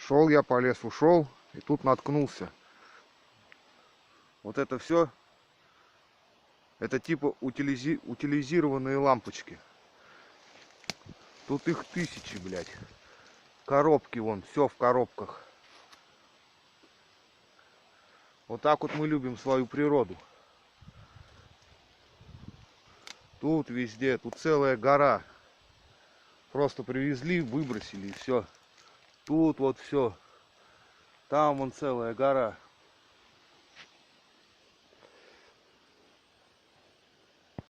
Шел я по лесу, шел, и тут наткнулся. Вот это все, это типа утилизированные лампочки. Тут их тысячи, блядь. Коробки вон, все в коробках. Вот так вот мы любим свою природу. Тут везде, тут целая гора. Просто привезли, выбросили и все. Тут вот все. Там вон целая гора.